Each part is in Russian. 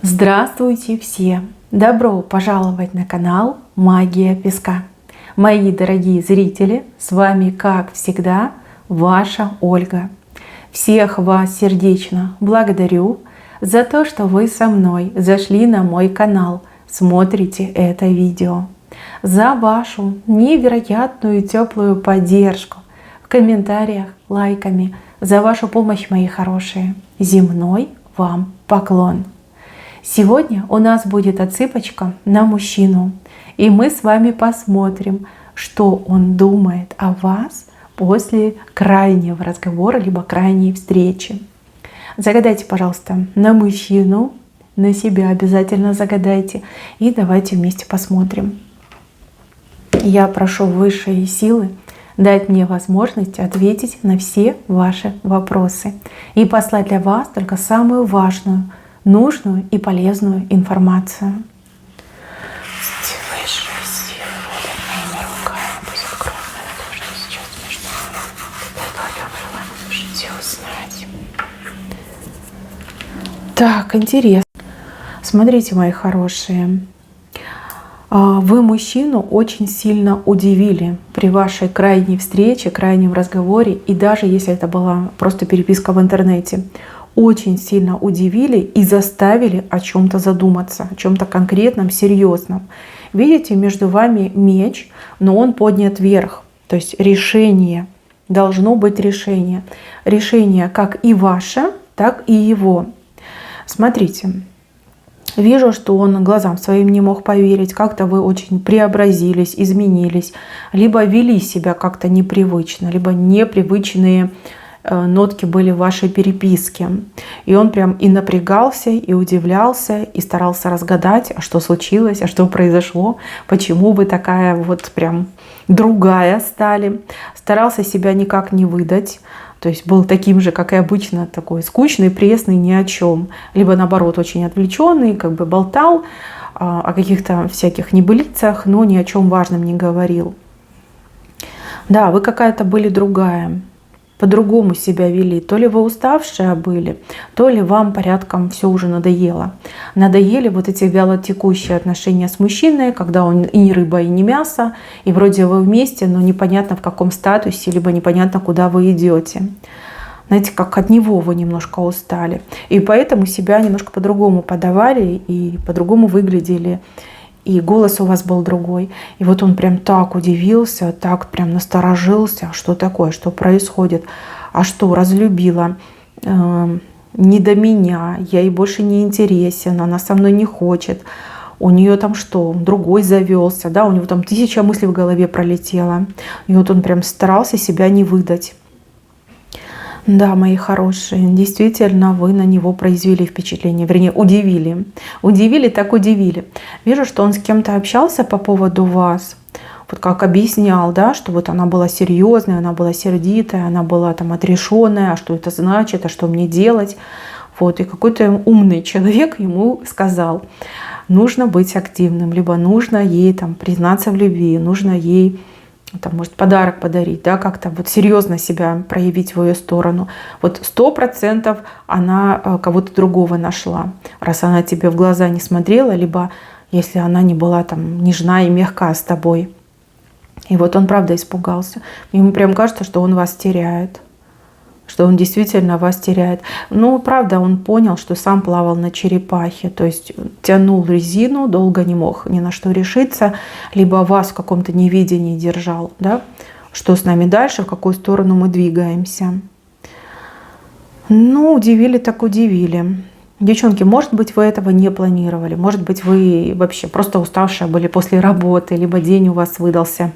Здравствуйте все! Добро пожаловать на канал Магия Песка. Мои дорогие зрители, с вами, как всегда, ваша Ольга. Всех вас сердечно благодарю за то, что вы со мной зашли на мой канал, смотрите это видео, за вашу невероятную теплую поддержку в комментариях, лайками, за вашу помощь, мои хорошие. Земной вам поклон! Сегодня у нас будет отсыпочка на мужчину, и мы с вами посмотрим, что он думает о вас после крайнего разговора, либо крайней встречи. Загадайте, пожалуйста, на мужчину, на себя обязательно загадайте, и давайте вместе посмотрим. Я прошу высшие силы дать мне возможность ответить на все ваши вопросы и послать для вас только самую важную, нужную и полезную информацию. Высшая сила водит моими руками, пусть откроет то, что сейчас между нами. Можете узнать. Так, интересно. Смотрите, мои хорошие. Вы мужчину очень сильно удивили при вашей крайней встрече, крайнем разговоре, и даже если это была просто переписка в интернете, очень сильно удивили и заставили о чем-то задуматься, о чем-то конкретном, серьезном. Видите, между вами меч, но он поднят вверх. То есть решение, должно быть решение. Решение как и ваше, так и его. Смотрите, вижу, что он глазам своим не мог поверить, как-то вы очень преобразились, изменились, либо вели себя как-то непривычно, либо непривычные нотки были в вашей переписке. И он прям и напрягался, и удивлялся, и старался разгадать, а что случилось, а что произошло, почему вы такая вот прям другая стали. Старался себя никак не выдать. То есть был таким же, как и обычно, такой скучный, пресный, ни о чем. Либо наоборот, очень отвлеченный, как бы болтал о каких-то всяких небылицах, но ни о чем важном не говорил. Да, вы какая-то были другая. По-другому себя вели. То ли вы уставшие были, то ли вам порядком все уже надоело. Надоели вот эти вялотекущие отношения с мужчиной, когда он и не рыба, и не мясо, и вроде вы вместе, но непонятно в каком статусе, либо непонятно, куда вы идете. Знаете, как от него вы немножко устали. И поэтому себя немножко по-другому подавали и по-другому выглядели. И голос у вас был другой. И вот он прям так удивился, так прям насторожился. Что такое, что происходит? А что, разлюбила? Не до меня, я ей больше не интересен, она со мной не хочет. У нее там что, другой завелся, да? У него там 1000 мыслей в голове пролетело. И вот он прям старался себя не выдать. Да, мои хорошие, действительно, вы на него произвели впечатление, вернее, удивили. Удивили, так удивили. Вижу, что он с кем-то общался по поводу вас. Вот как объяснял, да, что вот она была серьезная, она была сердитая, она была там отрешенная, а что это значит, а что мне делать. Вот, и какой-то умный человек ему сказал, нужно быть активным, либо нужно ей там признаться в любви, нужно ей там, может, подарок подарить, да, как-то вот серьезно себя проявить в ее сторону. Вот 100% она кого-то другого нашла, раз она тебе в глаза не смотрела, либо если она не была там нежна и мягка с тобой. И вот он правда испугался. Ему прям кажется, что он вас теряет, что он действительно вас теряет. Ну, правда, он понял, что сам плавал на черепахе, то есть тянул резину, долго не мог ни на что решиться, либо вас в каком-то неведении держал, да? Что с нами дальше, в какую сторону мы двигаемся. Ну, удивили так удивили. Девчонки, может быть, вы этого не планировали, может быть, вы вообще просто уставшие были после работы, либо день у вас выдался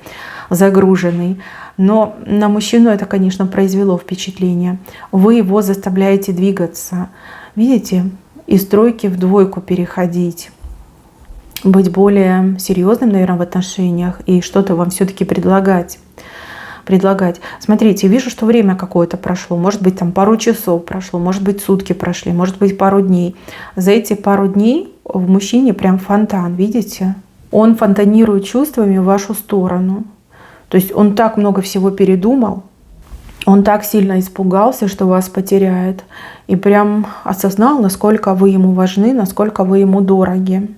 загруженный. Но на мужчину это, конечно, произвело впечатление. Вы его заставляете двигаться. Видите, из тройки в двойку переходить. Быть более серьезным, наверное, в отношениях и что-то вам все-таки предлагать. Смотрите, вижу, что время какое-то прошло. Может быть, там пару часов прошло, может быть, сутки прошли, может быть, пару дней. За эти пару дней в мужчине прям фонтан, видите? Он фонтанирует чувствами в вашу сторону. То есть он так много всего передумал, Он так сильно испугался, что вас потеряет. И прям осознал, насколько вы ему важны, насколько вы ему дороги.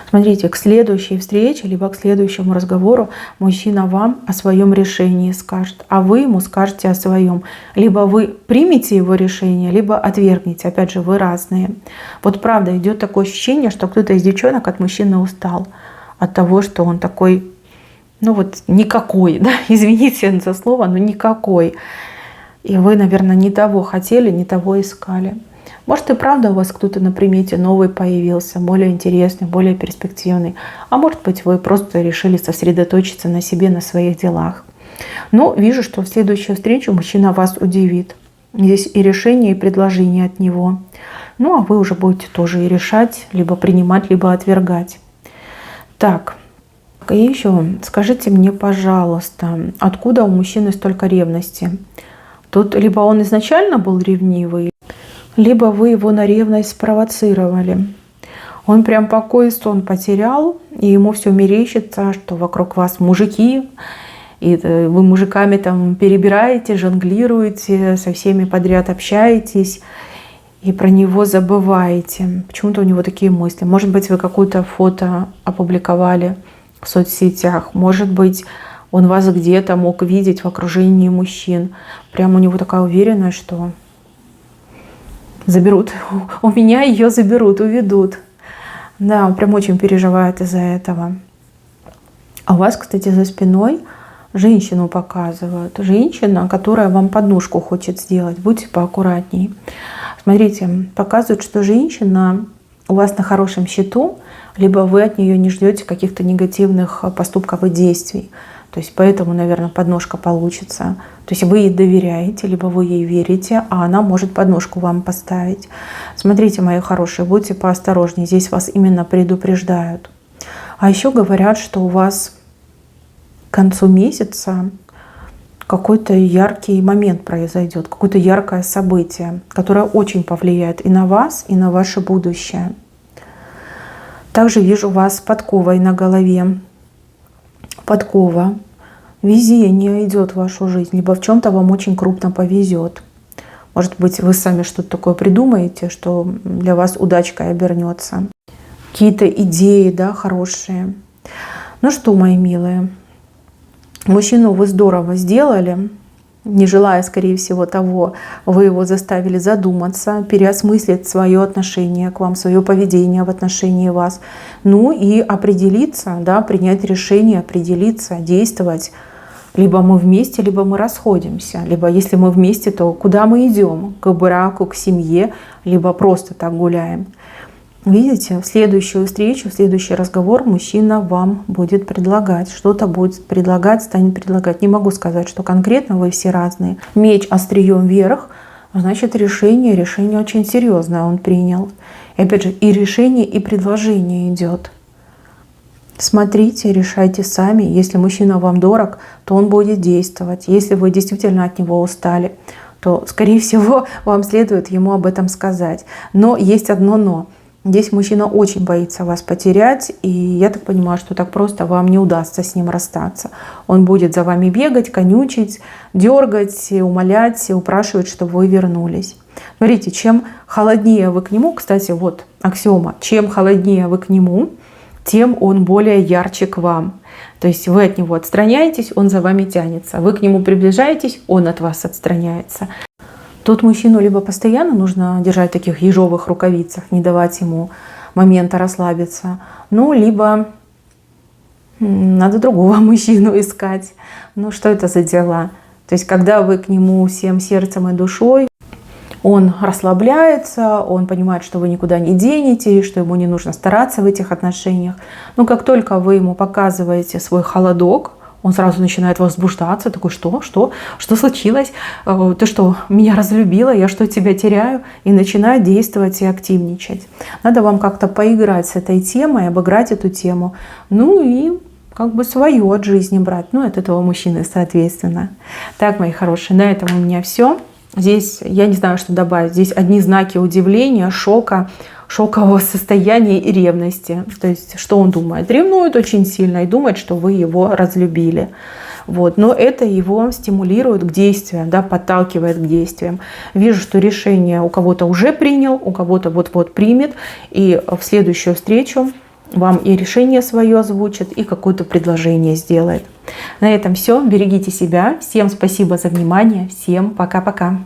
Смотрите, к следующей встрече, либо к следующему разговору мужчина вам о своем решении скажет, а вы ему скажете о своем. Либо вы примете его решение, либо отвергнете. Опять же, вы разные. Вот правда, идет такое ощущение, что кто-то из девчонок от мужчины устал. От того, что он такой, ну вот никакой, да, извините за слово, но никакой. И вы, наверное, не того хотели, не того искали. Может и правда у вас кто-то на примете новый появился, более интересный, более перспективный. А может быть вы просто решили сосредоточиться на себе, на своих делах. Но вижу, что в следующую встречу мужчина вас удивит. Здесь и решение, и предложение от него. Ну а вы уже будете тоже и решать, либо принимать, либо отвергать. Так, и еще скажите мне, пожалуйста, откуда у мужчины столько ревности? Тут либо он изначально был ревнивый, либо вы его на ревность спровоцировали. Он прям покой и сон потерял, и ему все мерещится, что вокруг вас мужики, и вы мужиками там перебираете, жонглируете, со всеми подряд общаетесь, и про него забываете. Почему-то у него такие мысли. Может быть, вы какое-то фото опубликовали в соцсетях, может быть, он вас где-то мог видеть в окружении мужчин. Прям у него такая уверенность, что заберут. У меня ее заберут, уведут. Да, он прям очень переживает из-за этого. А у вас, кстати, за спиной женщину показывают. Женщина, которая вам подножку хочет сделать. Будьте поаккуратней. Смотрите, показывают, что женщина у вас на хорошем счету, либо вы от нее не ждете каких-то негативных поступков и действий. То есть поэтому, наверное, подножка получится. То есть вы ей доверяете, либо вы ей верите, а она может подножку вам поставить. Смотрите, мои хорошие, будьте поосторожнее. Здесь вас именно предупреждают. А еще говорят, что у вас к концу месяца какой-то яркий момент произойдет, какое-то яркое событие, которое очень повлияет и на вас, и на ваше будущее. Также вижу вас с подковой на голове. Подкова. Везение идет в вашу жизнь, либо в чем-то вам очень крупно повезет. Может быть, вы сами что-то такое придумаете, что для вас удачкой обернется. Какие-то идеи, да, хорошие. Ну что, мои милые, мужчину вы здорово сделали. Не желая, скорее всего, того, вы его заставили задуматься, переосмыслить свое отношение к вам, свое поведение в отношении вас. Ну и определиться, да, принять решение, определиться, действовать. Либо мы вместе, либо мы расходимся. Либо если мы вместе, то куда мы идем? К браку, к семье, либо просто так гуляем. Видите, в следующую встречу, в следующий разговор мужчина вам будет предлагать. Что-то будет предлагать, станет предлагать. Не могу сказать, что конкретно, вы все разные. Меч острием вверх, значит решение очень серьезное он принял. И опять же, и решение, и предложение идет. Смотрите, решайте сами. Если мужчина вам дорог, то он будет действовать. Если вы действительно от него устали, то, скорее всего, вам следует ему об этом сказать. Но есть одно но. Здесь мужчина очень боится вас потерять, и я так понимаю, что так просто вам не удастся с ним расстаться. Он будет за вами бегать, конючить, дергать, умолять, упрашивать, чтобы вы вернулись. Смотрите, чем холоднее вы к нему, кстати, вот аксиома, чем холоднее вы к нему, тем он более ярче к вам. То есть вы от него отстраняетесь, он за вами тянется. Вы к нему приближаетесь, он от вас отстраняется. Тут мужчину либо постоянно нужно держать в таких ежовых рукавицах, не давать ему момента расслабиться, ну, либо надо другого мужчину искать. Ну, что это за дела? То есть, когда вы к нему всем сердцем и душой, он расслабляется, он понимает, что вы никуда не денете, что ему не нужно стараться в этих отношениях. Но как только вы ему показываете свой холодок, он сразу начинает возбуждаться, такой, что случилось? Ты что, меня разлюбила? Я что, тебя теряю? И начинает действовать и активничать. Надо вам как-то поиграть с этой темой, обыграть эту тему. Ну и как бы свое от жизни брать. Ну, от этого мужчины, соответственно. Так, мои хорошие, на этом у меня все. Здесь я не знаю, что добавить. Здесь одни знаки удивления, шока, шокового состояния и ревности. То есть, что он думает? Ревнует очень сильно и думает, что вы его разлюбили. Вот. Но это его стимулирует к действиям, да, подталкивает к действиям. Вижу, что решение у кого-то уже принял, у кого-то вот-вот примет, и в следующую встречу вам и решение свое озвучит, и какое-то предложение сделает. На этом все. Берегите себя. Всем спасибо за внимание. Всем пока-пока.